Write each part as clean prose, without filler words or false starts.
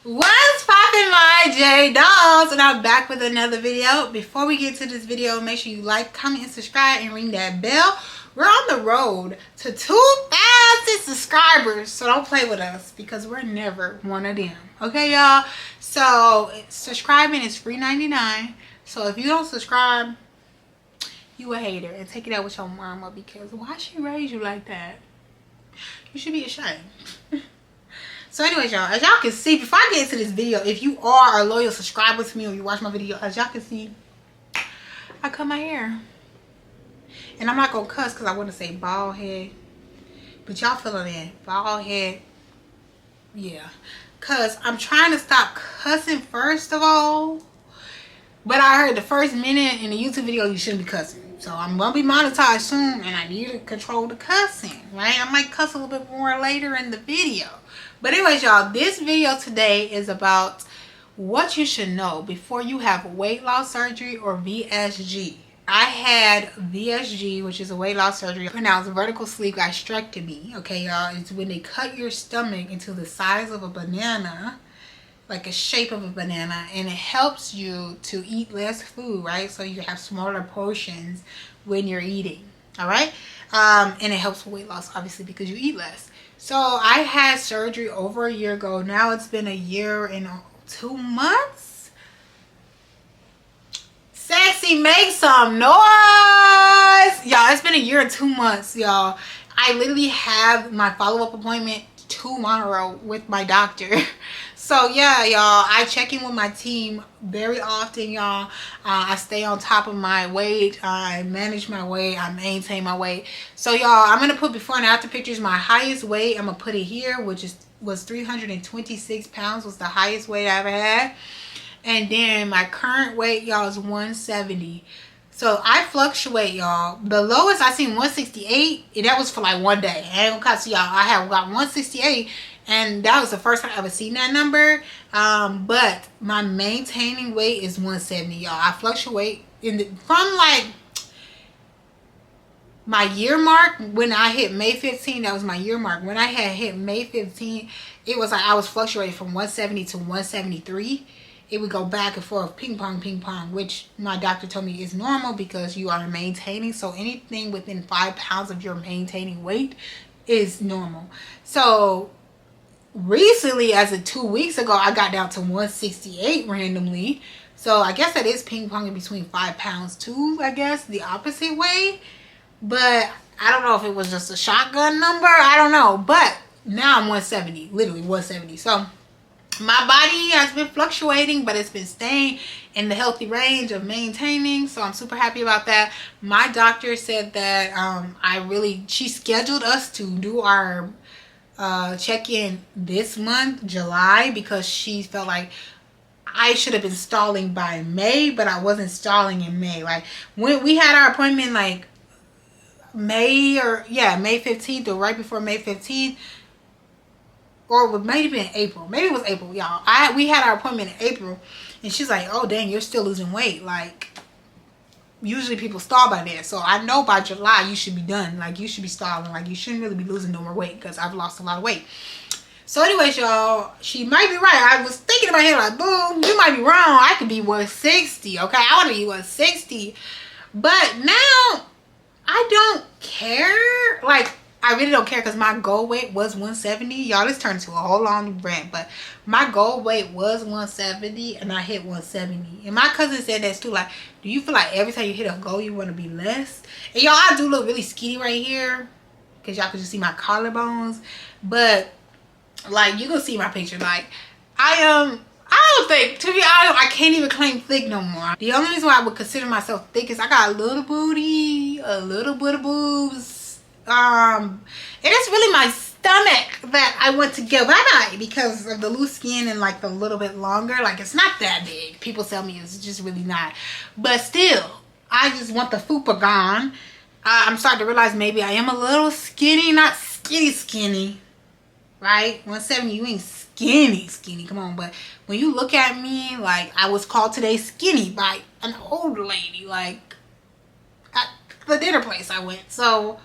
What's poppin', my J dolls? And I'm back with another video. Before we get to this video, make sure you like, comment, and subscribe, and ring that bell. We're on the road to 2,000 subscribers, so don't play with us because we're never one of them. Okay, y'all? So subscribing is free 99. So if you don't subscribe, you a hater, and take it out with your mama, because why she raised you like that? You should be ashamed. So anyways, y'all, as y'all can see, before I get into this video, if you are a loyal subscriber to me or you watch my video, as y'all can see, I cut my hair. And I'm not going to cuss because I want to say bald head. But y'all feeling it. Bald head. Yeah. Because I'm trying to stop cussing first of all. But I heard the first minute in the YouTube video, you shouldn't be cussing. So I'm going to be monetized soon, and I need to control the cussing, right? I might cuss a little bit more later in the video. But anyways, y'all, this video today is about what you should know before you have weight loss surgery or VSG. I had VSG, which is a weight loss surgery, pronounced vertical sleeve gastrectomy. Okay, y'all, it's when they cut your stomach into the size of a banana, like a shape of a banana, and it helps you to eat less food, right? So you have smaller portions when you're eating, all right? And it helps with weight loss, obviously, because you eat less. So I had surgery over a year ago. Now it's been a year and 2 months. Sexy, make some noise. Y'all, it's been a year and 2 months, y'all. I literally have my follow-up appointment tomorrow with my doctor. So yeah, y'all, I check in with my team very often, y'all. I stay on top of my weight. I manage my weight. I maintain my weight. So y'all, I'm gonna put before and after pictures. My highest weight, I'm gonna put it here, which was 326 pounds, was the highest weight I ever had. And then my current weight, y'all, is 170. So I fluctuate, y'all. The lowest I seen 168, and that was for like one day. I ain't gonna cut to y'all. I have got 168, and that was the first time I ever seen that number. But my maintaining weight is 170, y'all. I fluctuate from like my year mark. When I hit May 15, that was my year mark. When I had hit May 15, it was like I was fluctuating from 170 to 173. It would go back and forth, ping pong, which my doctor told me is normal because you are maintaining. So anything within 5 pounds of your maintaining weight is normal. So recently, as of 2 weeks ago, I got down to 168 randomly. So I guess that is ping ponging between 5 pounds too, I guess, the opposite way. But I don't know if it was just a shotgun number. I don't know. But now I'm 170, literally 170. So my body has been fluctuating, but it's been staying in the healthy range of maintaining. So I'm super happy about that. My doctor said that she scheduled us to do our check-in this month, July, because she felt like I should have been stalling by May, but I wasn't stalling in May. Like when we had our appointment, like May 15th or right before May 15th. Or it might have been April. Maybe it was April, y'all. We had our appointment in April. And she's like, oh, dang, you're still losing weight. Like, usually people stall by then. So I know by July you should be done. Like, you should be stalling. Like, you shouldn't really be losing no more weight because I've lost a lot of weight. So anyways, y'all, she might be right. I was thinking in my head, like, boom, you might be wrong. I could be 160, okay? I want to be 160. But now, I don't care. Like, I really don't care because my goal weight was 170. Y'all, this turned into a whole long rant, but my goal weight was 170 and I hit 170. And my cousin said that too. Like, do you feel like every time you hit a goal, you want to be less? And y'all, I do look really skinny right here because y'all can just see my collarbones. But, like, you can see my picture. Like, I don't think, to be honest, I can't even claim thick no more. The only reason why I would consider myself thick is I got a little booty, a little bit of boobs. And it's really my stomach that I want to go bye-bye because of the loose skin and like the little bit longer. Like, it's not that big. People tell me it's just really not. But still, I just want the fupa gone. I'm starting to realize maybe I am a little skinny, not skinny. Right? 170, you ain't skinny. Come on. But when you look at me, like, I was called today skinny by an old lady. Like, at the dinner place I went. So,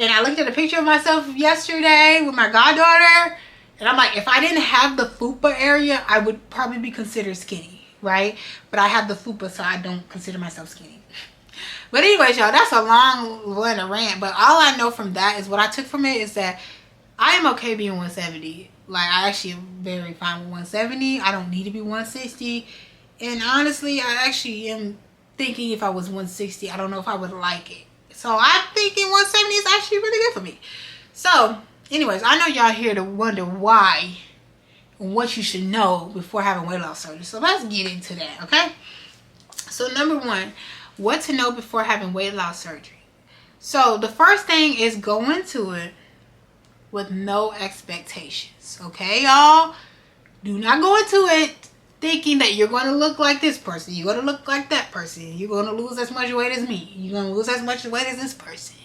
and I looked at a picture of myself yesterday with my goddaughter, And I'm like, if I didn't have the fupa area, I would probably be considered skinny, right? But I have the fupa, so I don't consider myself skinny. But anyways, y'all, that's a long one, a rant. But all I know from that is what I took from it is that I am okay being 170. Like, I actually am very fine with 170. I don't need to be 160. And honestly, I actually am thinking if I was 160, I don't know if I would like it. So I'm thinking 170 is actually really good for me. So, anyways, I know y'all here to wonder why and what you should know before having weight loss surgery. So let's get into that, okay? So number one, what to know before having weight loss surgery. So the first thing is go into it with no expectations, okay, y'all? Do not go into it thinking that you're going to look like this person, you're going to look like that person, you're going to lose as much weight as me, you're going to lose as much weight as this person.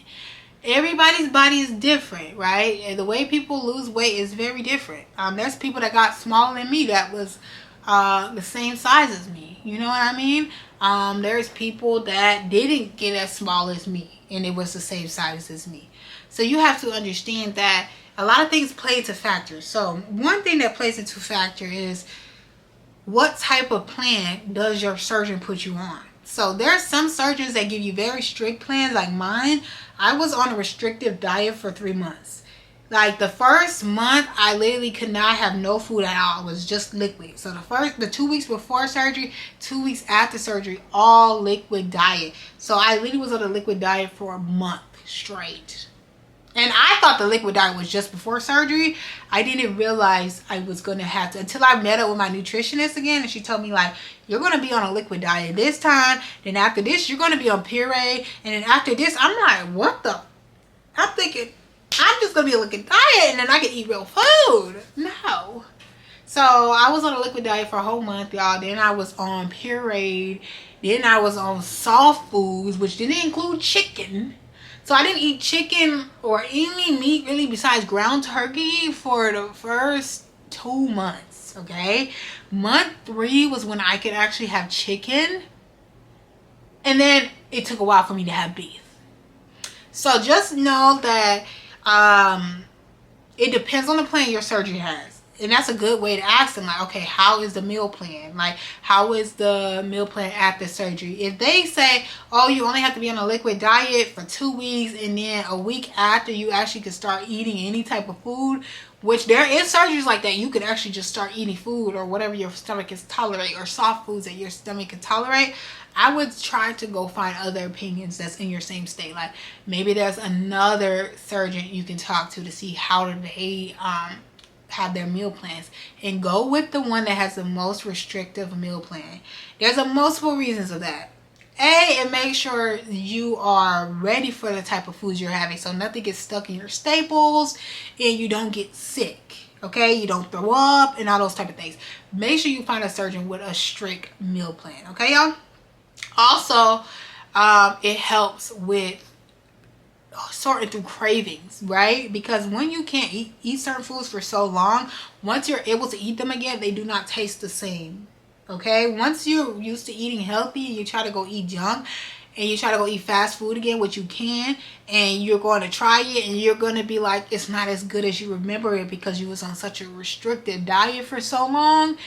Everybody's body is different, right? And the way people lose weight is very different. There's people that got smaller than me that was the same size as me. You know what I mean? There's people that didn't get as small as me and it was the same size as me. So you have to understand that a lot of things play into factors. So one thing that plays into factor is what type of plan does your surgeon put you on? So there's some surgeons that give you very strict plans like mine. I was on a restrictive diet for 3 months. Like the first month, I literally could not have no food at all. It was just liquid. So the 2 weeks before surgery, 2 weeks after surgery, all liquid diet. So I literally was on a liquid diet for a month straight. And I thought the liquid diet was just before surgery. I didn't realize I was going to have to, until I met up with my nutritionist again. And she told me, like, you're going to be on a liquid diet this time. Then after this, you're going to be on Puree. And then after this, I'm like, what the? I'm thinking, I'm just going to be on a liquid diet. And then I can eat real food. No. So I was on a liquid diet for a whole month, y'all. Then I was on Puree. Then I was on soft foods, which didn't include chicken. So I didn't eat chicken or any meat really besides ground turkey for the first 2 months, okay? Month 3 was when I could actually have chicken. And then it took a while for me to have beef. So just know that it depends on the plan your surgeon has. And that's a good way to ask them, like, okay, how is the meal plan? Like, how is the meal plan after surgery? If they say, oh, you only have to be on a liquid diet for 2 weeks, and then a week after you actually can start eating any type of food, which there is surgeries like that. You could actually just start eating food or whatever your stomach can tolerate, or soft foods that your stomach can tolerate. I would try to go find other opinions that's in your same state. Like, maybe there's another surgeon you can talk to see how they have their meal plans, and go with the one that has the most restrictive meal plan. There's multiple reasons of that. And make sure you are ready for the type of foods you're having, so nothing gets stuck in your staples and you don't get sick, okay? You don't throw up and all those type of things. Make sure you find a surgeon with a strict meal plan, okay, y'all? Also, it helps with sorting through cravings, right? Because when you can't eat certain foods for so long, once you're able to eat them again, they do not taste the same, okay? Once you're used to eating healthy, you try to go eat junk and you try to go eat fast food again, which you can, and you're going to try it and you're going to be like, it's not as good as you remember it because you was on such a restricted diet for so long.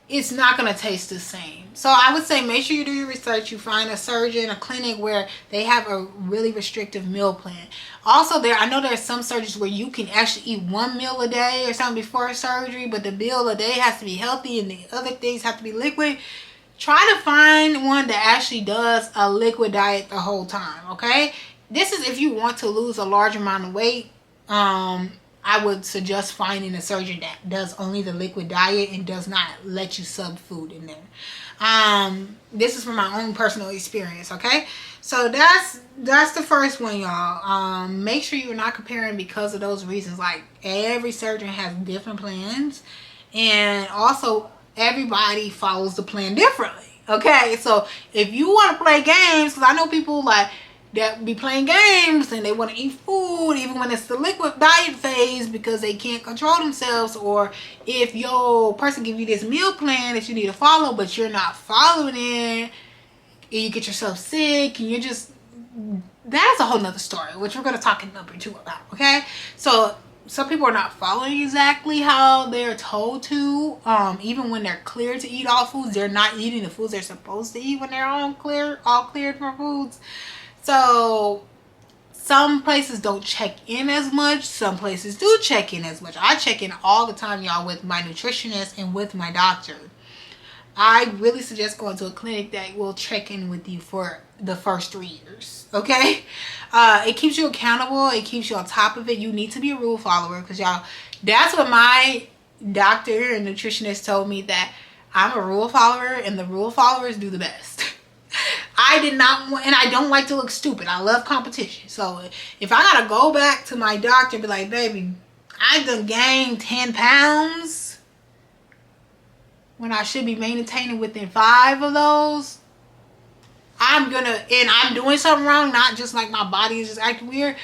It's not going to taste the same. So I would say make sure you do your research. You find a surgeon, a clinic where they have a really restrictive meal plan. Also, I know there are some surgeries where you can actually eat 1 meal a day or something before surgery, but the meal a day has to be healthy and the other things have to be liquid. Try to find one that actually does a liquid diet the whole time, okay? This is if you want to lose a large amount of weight. I would suggest finding a surgeon that does only the liquid diet and does not let you sub food in there. This is from my own personal experience, okay? So that's the first one, y'all. Make sure you're not comparing because of those reasons. Like, every surgeon has different plans, and also everybody follows the plan differently, okay? So if you want to play games, because I know people like that be playing games and they want to eat food even when it's the liquid diet phase because they can't control themselves, or if your person give you this meal plan that you need to follow but you're not following it and you get yourself sick and that's a whole nother story, which we're going to talk in number 2 about, okay? So some people are not following exactly how they're told to. Even when they're cleared to eat all foods, they're not eating the foods they're supposed to eat when they're all cleared for foods. So some places don't check in as much. Some places do check in as much. I check in all the time, y'all, with my nutritionist and with my doctor. I really suggest going to a clinic that will check in with you for the first 3 years. Okay? It keeps you accountable. It keeps you on top of it. You need to be a rule follower because, y'all, that's what my doctor and nutritionist told me, that I'm a rule follower and the rule followers do the best. I did not want, and I don't like to look stupid. I love competition. So if I gotta go back to my doctor and be like, baby, I done gained 10 pounds when I should be maintaining within 5 of those, and I'm doing something wrong, not just like my body is just acting weird,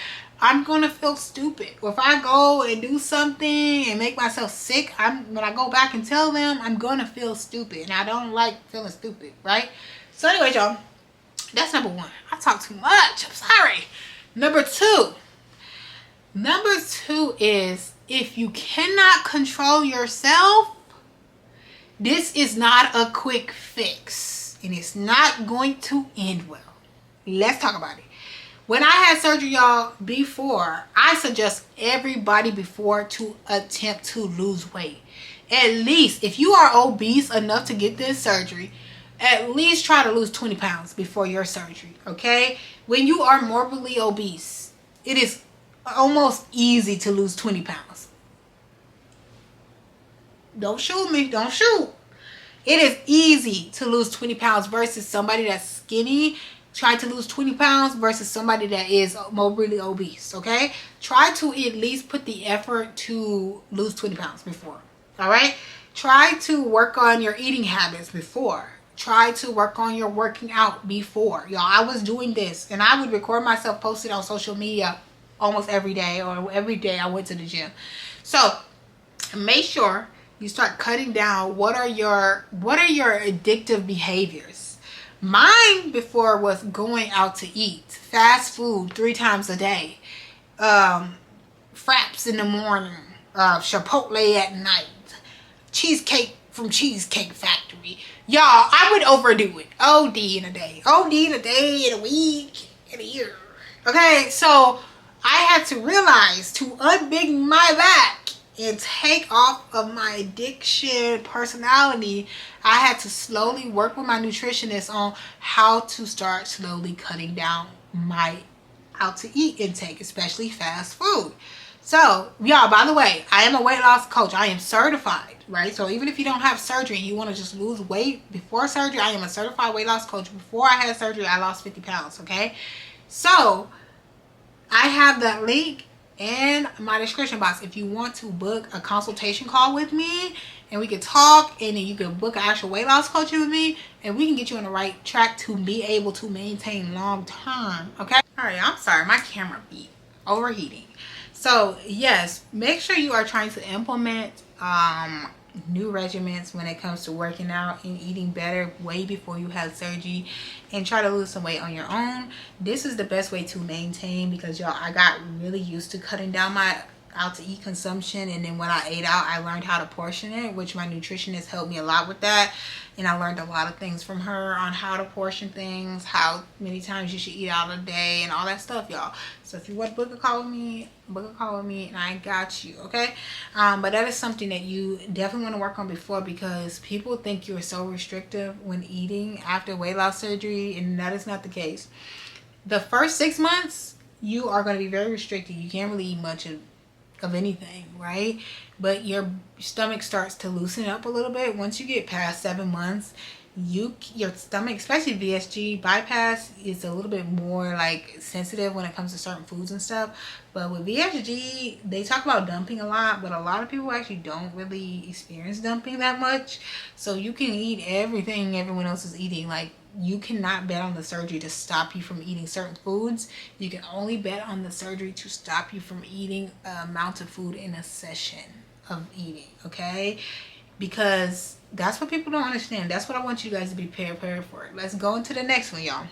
I'm gonna feel stupid. Or if I go and do something and make myself sick, when I go back and tell them, I'm gonna feel stupid. And I don't like feeling stupid, right? So anyway, y'all, that's number 1. I talk too much. I'm sorry. Number 2. Number 2 is, if you cannot control yourself, this is not a quick fix. And it's not going to end well. Let's talk about it. When I had surgery, y'all, before, I suggest everybody before to attempt to lose weight. At least, if you are obese enough to get this surgery, at least try to lose 20 pounds before your surgery, okay? When you are morbidly obese, it is almost easy to lose 20 pounds. Don't shoot me. Don't shoot. It is easy to lose 20 pounds versus somebody that's skinny. Try to lose 20 pounds versus somebody that is morbidly obese, okay? Try to at least put the effort to lose 20 pounds before, all right? Try to work on your eating habits before. Try to work on your working out before. Y'all, I was doing this, and I would record myself, post it on social media almost every day, or every day I went to the gym. So make sure you start cutting down what are your addictive behaviors. Mine before was going out to eat, fast food 3 times a day, fraps in the morning, Chipotle at night, cheesecake from Cheesecake Factory. Y'all, I would overdo it. OD in a day, in a week, in a year. Okay, so I had to realize to unbig my back and take off of my addiction personality, I had to slowly work with my nutritionist on how to start slowly cutting down my out to eat intake, especially fast food. So, y'all, by the way, I am a weight loss coach. I am certified, right? So even if you don't have surgery and you want to just lose weight before surgery, I am a certified weight loss coach. Before I had surgery, I lost 50 pounds, okay? So I have that link in my description box if you want to book a consultation call with me, and we can talk, and then you can book an actual weight loss coaching with me, and we can get you on the right track to be able to maintain long term, okay? All right, I'm sorry, my camera be overheating. So yes, make sure you are trying to implement new regimens when it comes to working out and eating better way before you have surgery, and try to lose some weight on your own. This is the best way to maintain, because y'all, I got really used to cutting down my out to eat consumption, and then when I ate out, I learned how to portion it, which my nutritionist helped me a lot with that. And I learned a lot of things from her on how to portion things, how many times you should eat out a day, and all that stuff, y'all. So if you want to book a call with me, and I got you, okay? But that is something that you definitely want to work on before, because people think you're so restrictive when eating after weight loss surgery, and that is not the case. The first 6 months, you are going to be very restricted. You can't really eat much of anything, right? But your stomach starts to loosen up a little bit once you get past 7 months. Your stomach, especially VSG bypass, is a little bit more like sensitive when it comes to certain foods and stuff. But with VSG, they talk about dumping a lot, but a lot of people actually don't really experience dumping that much. So you can eat everything everyone else is eating. Like, you cannot bet on the surgery to stop you from eating certain foods. You can only bet on the surgery to stop you from eating an amount of food in a session of eating, okay? Because that's what people don't understand. That's what I want you guys to be prepared for. Let's go into the next one, y'all.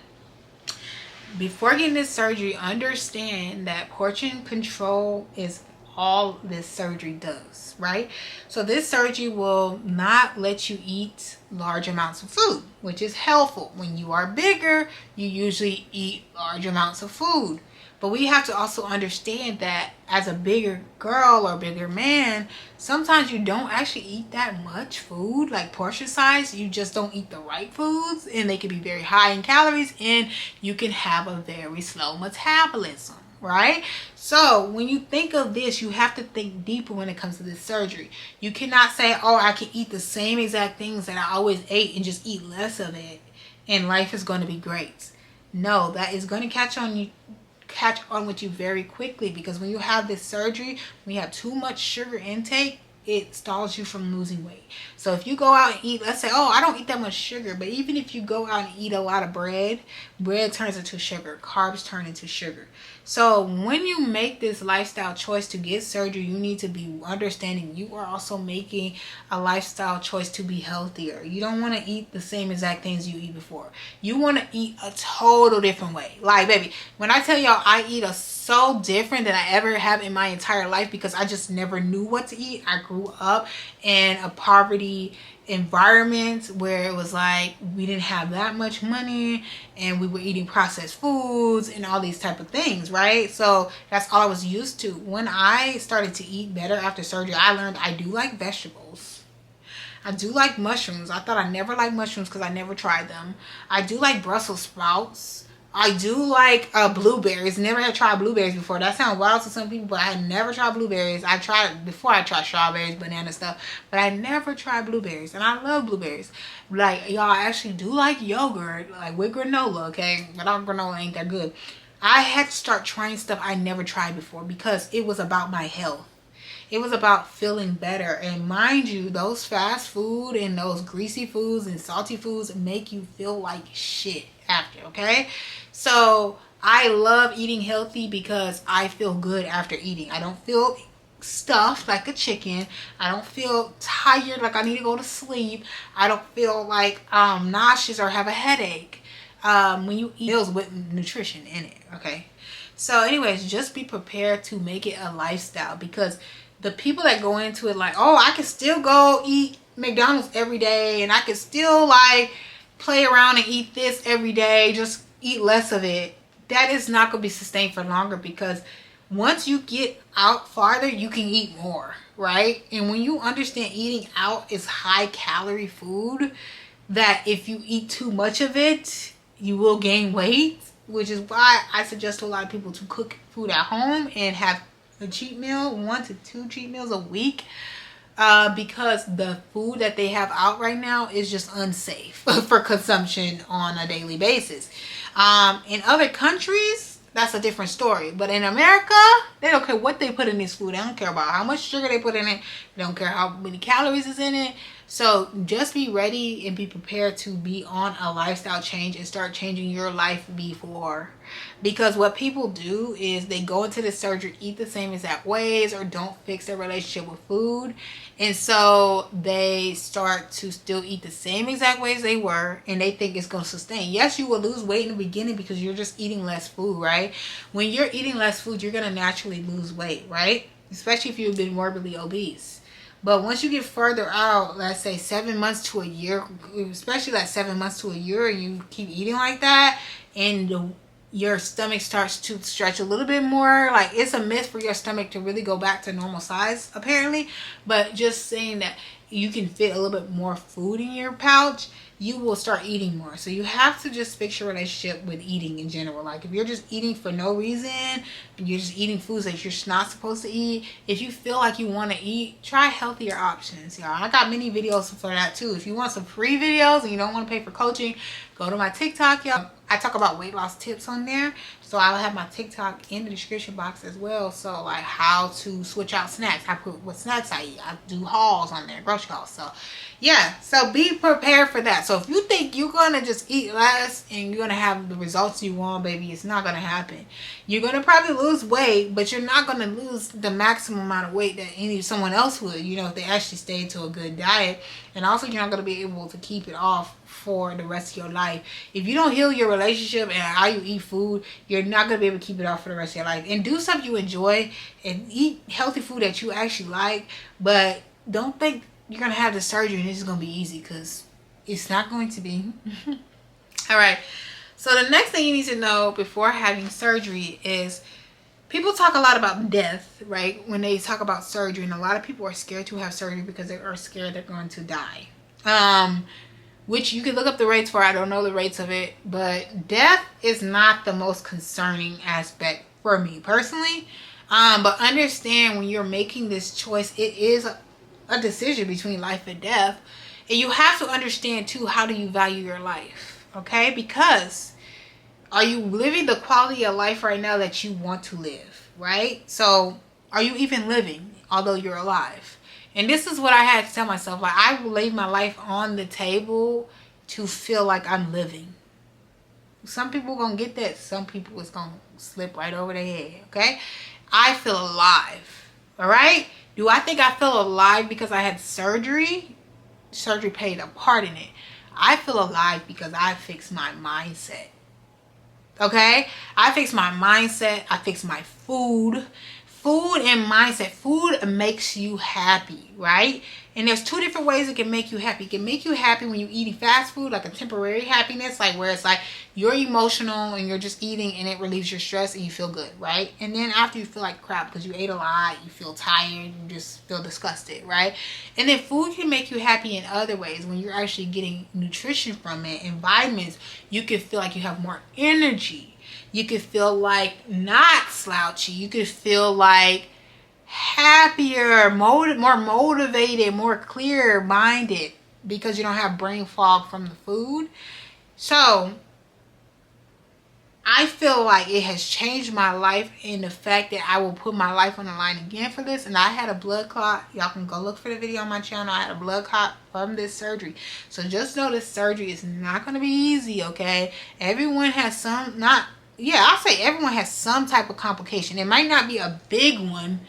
Before getting this surgery, understand that portion control is all this surgery does, right? So this surgery will not let you eat large amounts of food, which is helpful. When you are bigger, you usually eat large amounts of food. But we have to also understand that as a bigger girl or bigger man, sometimes you don't actually eat that much food, like portion size. You just don't eat the right foods, and they can be very high in calories, and you can have a very slow metabolism, right? So when you think of this, you have to think deeper when it comes to this surgery. You cannot say, oh, I can eat the same exact things that I always ate and just eat less of it, and life is going to be great. No, that is going to catch on with you very quickly, because when you have this surgery, when you have too much sugar intake, it stalls you from losing weight. So if you go out and eat, let's say, oh, I don't eat that much sugar, but even if you go out and eat a lot of bread turns into sugar, carbs turn into sugar. So when you make this lifestyle choice to get surgery, you need to be understanding you are also making a lifestyle choice to be healthier. You don't want to eat the same exact things you eat before. You want to eat a total different way. Like, baby, when I tell y'all I eat so different than I ever have in my entire life, because I just never knew what to eat. I grew up in a poverty environment where it was like we didn't have that much money, and we were eating processed foods and all these type of things, right? So that's all I was used to. When I started to eat better after surgery, I learned I do like vegetables. I do like mushrooms. I thought I never liked mushrooms because I never tried them. I do like Brussels sprouts. I do like blueberries. Never had tried blueberries before. That sounds wild to some people, but I had never tried blueberries. I tried before. I tried strawberries, banana stuff, but I never tried blueberries, and I love blueberries. Like, y'all, I actually do like yogurt, like with granola, okay? But our granola ain't that good. I had to start trying stuff I never tried before because it was about my health. It was about feeling better. And mind you, those fast food and those greasy foods and salty foods make you feel like shit after, okay? So I love eating healthy because I feel good after eating. I don't feel stuffed like a chicken. I don't feel tired like I need to go to sleep. I don't feel like nauseous or have a headache when you eat meals with nutrition in it, okay? So anyways, just be prepared to make it a lifestyle, because the people that go into it like, oh, I can still go eat McDonald's every day, and I can still like play around and eat this every day, just eat less of it. That is not going to be sustained for longer, because once you get out farther, you can eat more, right? And when you understand eating out is high calorie food, that if you eat too much of it, you will gain weight, which is why I suggest to a lot of people to cook food at home and have a cheat meal, 1 to 2 cheat meals a week, because the food that they have out right now is just unsafe for consumption on a daily basis. In other countries, that's a different story. But in America, they don't care what they put in this food. They don't care about how much sugar they put in it. They don't care how many calories is in it. So just be ready and be prepared to be on a lifestyle change and start changing your life before. Because what people do is they go into the surgery, eat the same exact ways, or don't fix their relationship with food. And so they start to still eat the same exact ways they were, and they think it's going to sustain. Yes, you will lose weight in the beginning because you're just eating less food, right? When you're eating less food, you're going to naturally lose weight, right? Especially if you've been morbidly obese. But once you get further out, let's say 7 months to a year, especially like 7 months to a year, and you keep eating like that, and your stomach starts to stretch a little bit more. Like, it's a myth for your stomach to really go back to normal size, apparently. But just saying that you can fit a little bit more food in your pouch, you will start eating more. So you have to just fix your relationship with eating in general. Like, if you're just eating for no reason, and you're just eating foods that you're not supposed to eat, if you feel like you want to eat, try healthier options, y'all. I got many videos for that too. If you want some free videos and you don't want to pay for coaching, go to my TikTok, y'all. I talk about weight loss tips on there. So I'll have my TikTok in the description box as well. So like how to switch out snacks. I put what snacks I eat. I do hauls on there, grocery hauls. So yeah, so be prepared for that. So if you think you're going to just eat less and you're going to have the results you want, baby, it's not going to happen. You're going to probably lose weight, but you're not going to lose the maximum amount of weight that someone else would, you know, if they actually stayed to a good diet and also you're not going to be able to keep it off for the rest of your life. If you don't heal your relationship and how you eat food, you're not going to be able to keep it off for the rest of your life. And do stuff you enjoy and eat healthy food that you actually like, but don't think you're going to have the surgery and it's going to be easy, because it's not going to be. All right. So the next thing you need to know before having surgery is, people talk a lot about death, right? When they talk about surgery, and a lot of people are scared to have surgery because they are scared they're going to die. Which you can look up the rates for. I don't know the rates of it, but death is not the most concerning aspect for me personally. But understand, when you're making this choice, it is a decision between life and death. And you have to understand too, how do you value your life? Okay? Because are you living the quality of life right now that you want to live, right? So are you even living, although you're alive? And this is what I had to tell myself. Like, I will lay my life on the table to feel like I'm living. Some people are going to get that. Some people it's going to slip right over their head, okay? I feel alive, all right? Do I think I feel alive because I had surgery? Surgery played a part in it. I feel alive because I fixed my mindset. Okay, I fix my mindset. I fix my food and mindset. Food makes you happy, right? And there's two different ways it can make you happy. It can make you happy when you're eating fast food, like a temporary happiness, like where it's like you're emotional and you're just eating and it relieves your stress and you feel good, right? And then after, you feel like crap because you ate a lot, you feel tired, you just feel disgusted, right? And then food can make you happy in other ways. When you're actually getting nutrition from it and vitamins, you can feel like you have more energy. You could feel like not slouchy. You could feel like happier, more motivated, more clear-minded because you don't have brain fog from the food. So I feel like it has changed my life in the fact that I will put my life on the line again for this. And I had a blood clot. Y'all can go look for the video on my channel. I had a blood clot from this surgery. So just know this surgery is not going to be easy, okay? Everyone has some, I'll say everyone has some type of complication. It might not be a big one.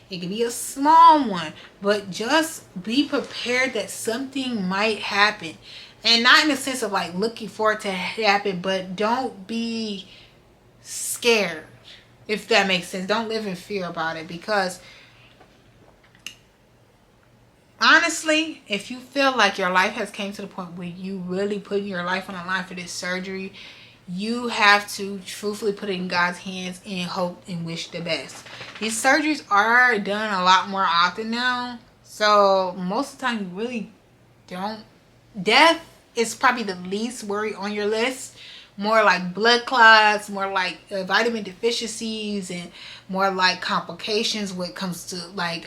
It could be a small one. But just be prepared that something might happen. And not in the sense of like looking for it to happen, but don't be scared, if that makes sense. Don't live in fear about it, because honestly, if you feel like your life has came to the point where you really putting your life on the line for this surgery, you have to truthfully put it in God's hands and hope and wish the best. These surgeries are done a lot more often now, so most of the time you really don't. Death is probably the least worry on your list. More like blood clots, more like vitamin deficiencies, and more like complications when it comes to like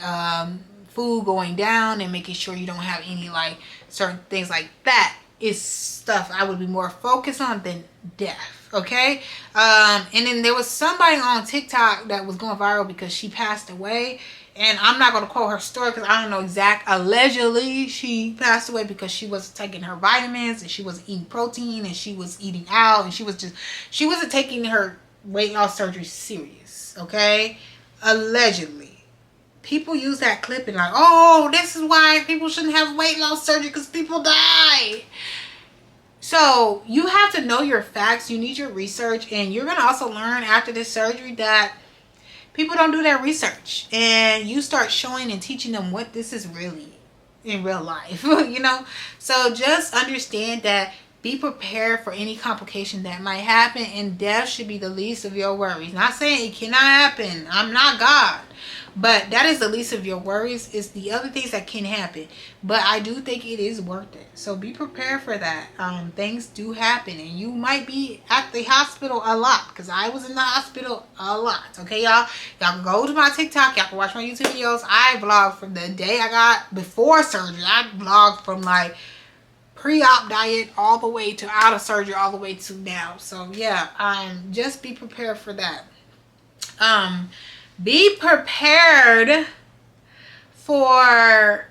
food going down and making sure you don't have any like certain things like that is stuff I would be more focused on than death. Okay. And then there was somebody on TikTok that was going viral because she passed away. And I'm not going to quote her story because I don't know exact. Allegedly, she passed away because she wasn't taking her vitamins and she wasn't eating protein and she was eating out and she wasn't taking her weight loss surgery serious. Okay? Allegedly. People use that clip and like, oh, this is why people shouldn't have weight loss surgery because people die. So you have to know your facts. You need your research. And you're going to also learn after this surgery that people don't do their research, and you start showing and teaching them what this is really in real life, you know? So just understand that, be prepared for any complication that might happen, and death should be the least of your worries. Not saying it cannot happen. I'm not God. But that is the least of your worries. It's the other things that can happen. But I do think it is worth it. So be prepared for that. Things do happen. And you might be at the hospital a lot. Because I was in the hospital a lot. Okay, y'all? Y'all can go to my TikTok. Y'all can watch my YouTube videos. I vlog from the day I got before surgery. I vlogged from like pre-op diet all the way to out of surgery all the way to now. So yeah, just be prepared for that. Be prepared for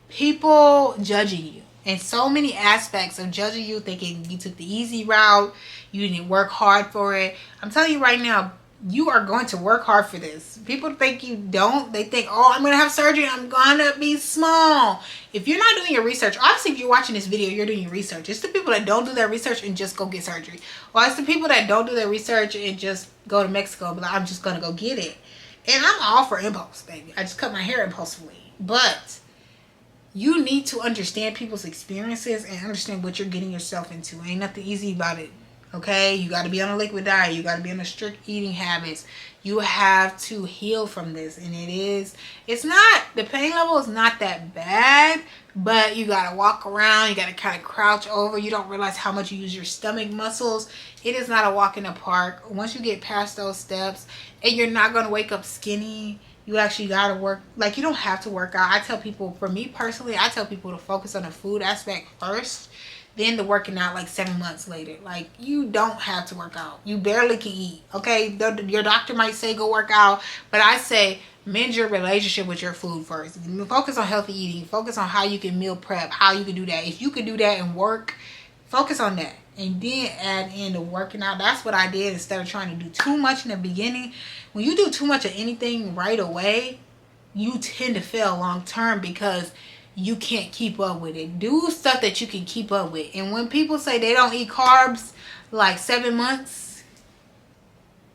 people judging you. And so many aspects of judging you, thinking you took the easy route, you didn't work hard for it. I'm telling you right now, You are going to work hard for this. People think you don't. They think, oh, I'm going to have surgery. I'm going to be small. If you're not doing your research, obviously if you're watching this video, you're doing your research. It's the people that don't do their research and just go get surgery. Or it's the people that don't do their research and just go to Mexico and be like, I'm just going to go get it. And I'm all for impulse, baby. I just cut my hair impulsively. But you need to understand people's experiences and understand what you're getting yourself into. Ain't nothing easy about it. Okay, you got to be on a liquid diet. You got to be on a strict eating habits. You have to heal from this. And it's not, the pain level is not that bad, but you got to walk around. You got to kind of crouch over. You don't realize how much you use your stomach muscles. It is not a walk in the park. Once you get past those steps, and you're not going to wake up skinny, you actually got to work. Like, you don't have to work out. I tell people, for me personally, I tell people to focus on the food aspect first, then the working out like 7 months later. Like, you don't have to work out. You barely can eat. Okay, your doctor might say go work out, but I say mend your relationship with your food first. Focus on healthy eating. Focus on how you can meal prep, how you can do that. If you can do that and work, focus on that, and then add in the working out. That's what I did instead of trying to do too much in the beginning. When you do too much of anything right away, you tend to fail long term because you can't keep up with it. Do stuff that you can keep up with. And when people say they don't eat carbs like 7 months,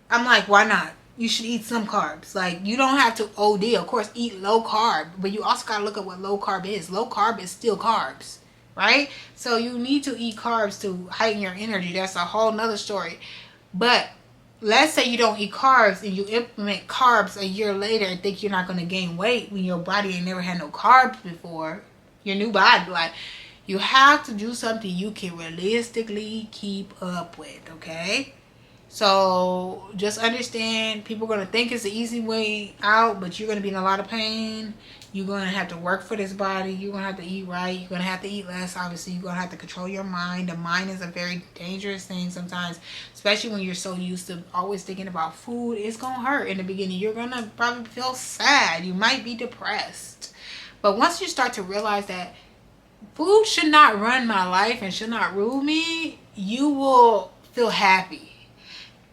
I'm like, why not? You should eat some carbs. Like, you don't have to OD. Of course, eat low carb, but you also got to look at what low carb is. Low carb is still carbs, right? So you need to eat carbs to heighten your energy. That's a whole nother story. But let's say you don't eat carbs and you implement carbs a year later and think you're not going to gain weight when your body ain't never had no carbs before. Your new body, like, you have to do something you can realistically keep up with, okay? So just understand, people are going to think it's the easy way out, but you're going to be in a lot of pain. You're going to have to work for this body. You're going to have to eat right. You're going to have to eat less. Obviously, you're going to have to control your mind. The mind is a very dangerous thing sometimes, especially when you're so used to always thinking about food. It's going to hurt in the beginning. You're going to probably feel sad. You might be depressed. But once you start to realize that food should not run my life and should not rule me, you will feel happy.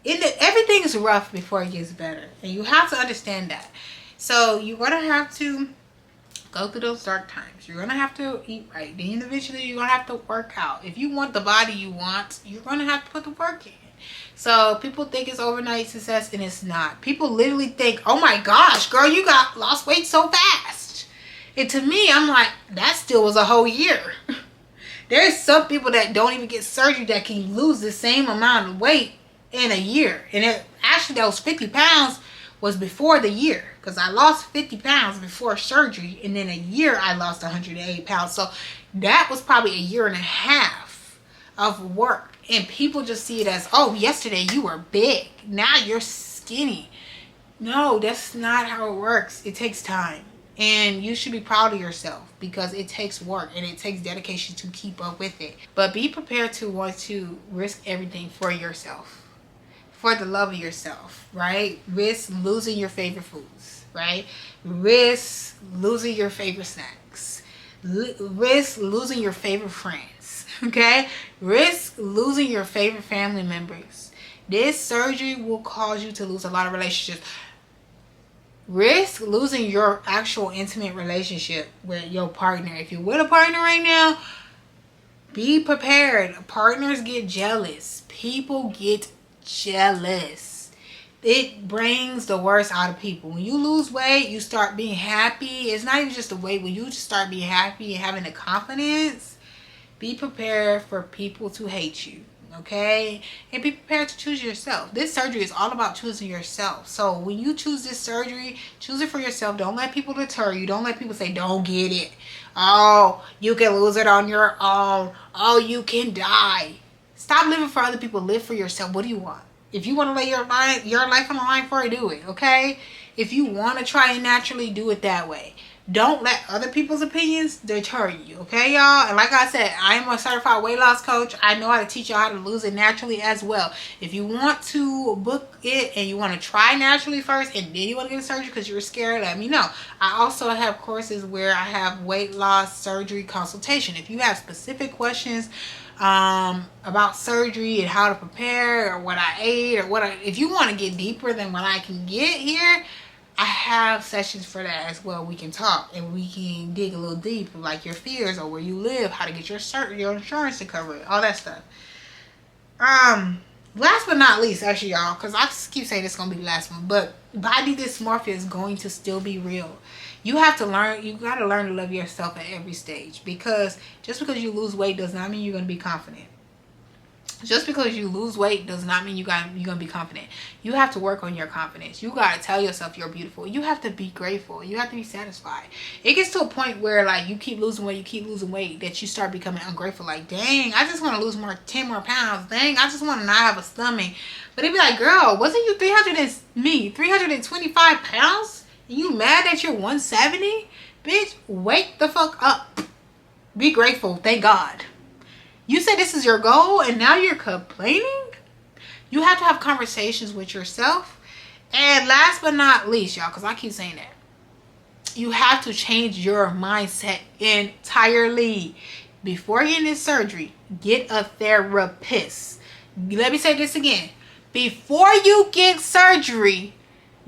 Everything is rough before it gets better. And you have to understand that. So you're going to have to go through those dark times. You're going to have to eat right. Then eventually you're going to have to work out. If you want the body you want, you're going to have to put the work in. So people think it's overnight success, and it's not. People literally think, oh my gosh, girl, you lost weight so fast. And to me, I'm like, that still was a whole year. There's some people that don't even get surgery that can lose the same amount of weight in a year. And actually, those 50 pounds was before the year, because I lost 50 pounds before surgery, and then a year I lost 108 pounds. So that was probably a year and a half of work. And people just see it as, oh, yesterday you were big, now you're skinny. No, that's not how it works. It takes time, and you should be proud of yourself because it takes work and it takes dedication to keep up with it. But be prepared to want to risk everything for yourself, for the love of yourself, right? Risk losing your favorite foods, right? Risk losing your favorite snacks. Risk losing your favorite friends, okay? Risk losing your favorite family members. This surgery will cause you to lose a lot of relationships. Risk losing your actual intimate relationship with your partner. If you're with a partner right now, be prepared. Partners get jealous. People get jealous. It brings the worst out of people. When you lose weight, you start being happy. It's not even just the weight. When you just start being happy and having the confidence, be prepared for people to hate you, okay? And be prepared to choose yourself. This surgery is all about choosing yourself. So when you choose this surgery, choose it for yourself. Don't let people deter you. Don't let people say, don't get it. Oh, you can lose it on your own. Oh, you can die. Stop living for other people. Live for yourself. What do you want? If you want to lay your life on the line for it, do it, okay? If you want to try and naturally, do it that way. Don't let other people's opinions deter you, okay, y'all? And like I said, I am a certified weight loss coach. I know how to teach you how to lose it naturally as well. If you want to book it and you want to try naturally first and then you want to get surgery because you're scared, let me know. I also have courses where I have weight loss surgery consultation. If you have specific questions about surgery and how to prepare, or what I ate, or if you want to get deeper than what I can get here, I have sessions for that as well. We can talk and we can dig a little deeper, like your fears or where you live, how to get your insurance to cover it, all that stuff. Last but not least, actually, y'all, because I keep saying it's gonna be the last one, but body dysmorphia is going to still be real. You have to learn. You gotta learn to love yourself at every stage, because just because you lose weight does not mean you're gonna be confident. Just because you lose weight does not mean you're gonna be confident. You have to work on your confidence. You gotta tell yourself you're beautiful. You have to be grateful. You have to be satisfied. It gets to a point where, like, you keep losing weight, that you start becoming ungrateful. Like, dang, I just want to lose 10 more pounds. Dang, I just want to not have a stomach. But it'd be like, girl, wasn't you 325 pounds? And you mad that you're 170? Bitch, wake the fuck up. Be grateful. Thank God. You said this is your goal and now you're complaining? You have to have conversations with yourself. And last but not least, y'all, because I keep saying that, you have to change your mindset entirely. Before getting this surgery, get a therapist. Let me say this again. Before you get surgery,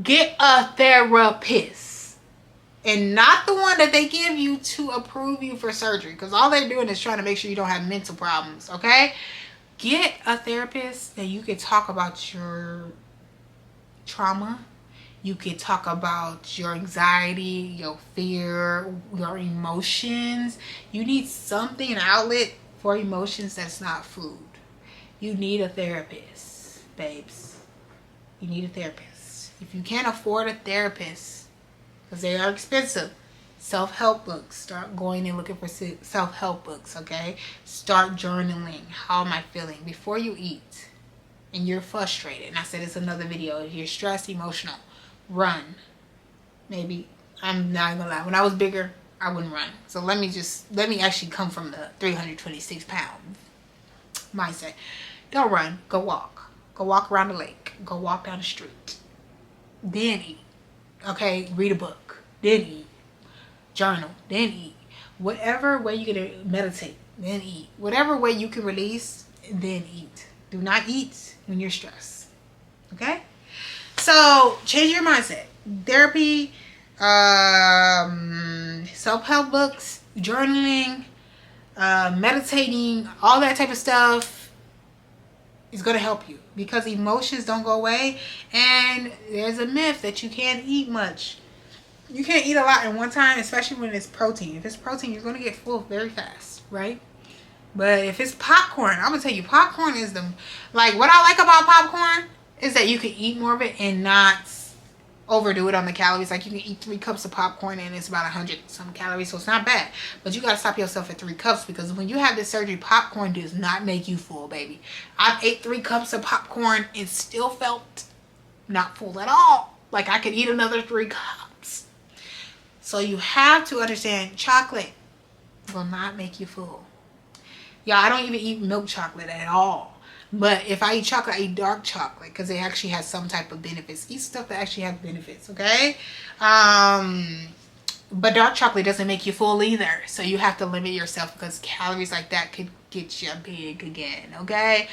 get a therapist. And not the one that they give you to approve you for surgery. Because all they're doing is trying to make sure you don't have mental problems. Okay? Get a therapist that you can talk about your trauma. You can talk about your anxiety, your fear, your emotions. You need something, an outlet for emotions that's not food. You need a therapist, babes. You need a therapist. If you can't afford a therapist, because they are expensive, self-help books. Start going and looking for self-help books, okay? Start journaling. How am I feeling? Before you eat and you're frustrated, and I said it's another video, if you're stressed, emotional, run. Maybe, I'm not gonna lie, when I was bigger, I wouldn't run. So let me actually come from the 326 pound mindset. Don't run, go walk. Go walk around the lake. Go walk down the street. Then eat. Okay, read a book, then eat. Journal, then eat. Whatever way you can meditate, then eat. Whatever way you can release, then eat. Do not eat when you're stressed. Okay? So, change your mindset. Therapy, self-help books, journaling, meditating, all that type of stuff is going to help you, because emotions don't go away. And there's a myth that you can't eat much. You can't eat a lot in one time, especially when it's protein. If it's protein, you're going to get full very fast, right? But if it's popcorn, I'm going to tell you, popcorn is what I like about popcorn is that you can eat more of it and not overdo it on the calories. Like, you can eat 3 cups of popcorn and it's about 100 some calories, so it's not bad. But you got to stop yourself at 3 cups, because when you have this surgery, popcorn does not make you full, baby. I've ate 3 cups of popcorn and still felt not full at all. Like, I could eat another 3 cups. So you have to understand, chocolate will not make you full. Yeah, I don't even eat milk chocolate at all. But if I eat chocolate, I eat dark chocolate, because it actually has some type of benefits. Eat stuff that actually have benefits, okay? But dark chocolate doesn't make you full either. So you have to limit yourself, because calories like that could get you big again, okay?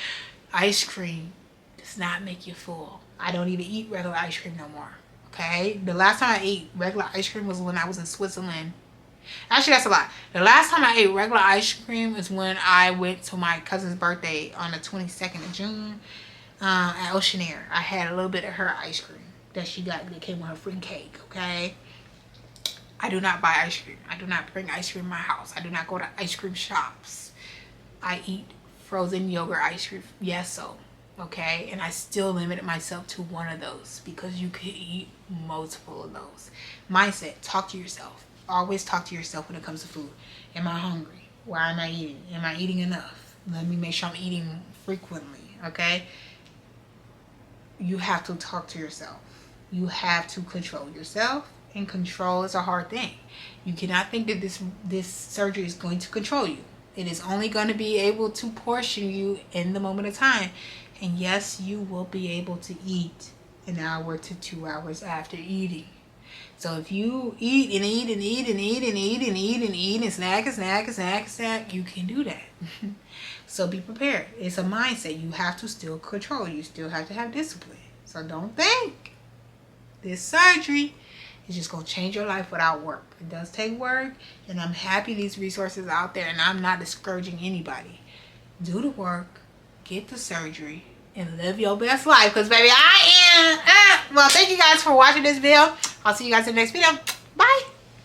Ice cream does not make you full. I don't even eat regular ice cream no more, okay? The last time I ate regular ice cream was when I was in Switzerland. Actually, that's a lie. The last time I ate regular ice cream is when I went to my cousin's birthday on the 22nd of June at Oceanair. I had a little bit of her ice cream that she got that came with her free cake, okay? I do not buy ice cream. I do not bring ice cream in my house. I do not go to ice cream shops. I eat frozen yogurt ice cream. Yes, so, okay? And I still limited myself to 1 of those, because you could eat multiple of those. Mindset, talk to yourself. Always talk to yourself when it comes to food. Am I hungry? Why am I eating? Am I eating enough? Let me make sure I'm eating frequently, okay? You have to talk to yourself. You have to control yourself, and control is a hard thing. You cannot think that this surgery is going to control you. It is only going to be able to portion you in the moment of time. And yes, you will be able to eat an hour to 2 hours after eating. So if you eat and eat and eat and eat and eat and eat and eat and snack and snack and snack and snack, you can do that. So be prepared. It's a mindset. You have to still control. You still have to have discipline. So don't think this surgery is just going to change your life without work. It does take work, and I'm happy these resources are out there, and I'm not discouraging anybody. Do the work, get the surgery, and live your best life. Because, baby, I am. Well, thank you guys for watching this video. I'll see you guys in the next video. Bye.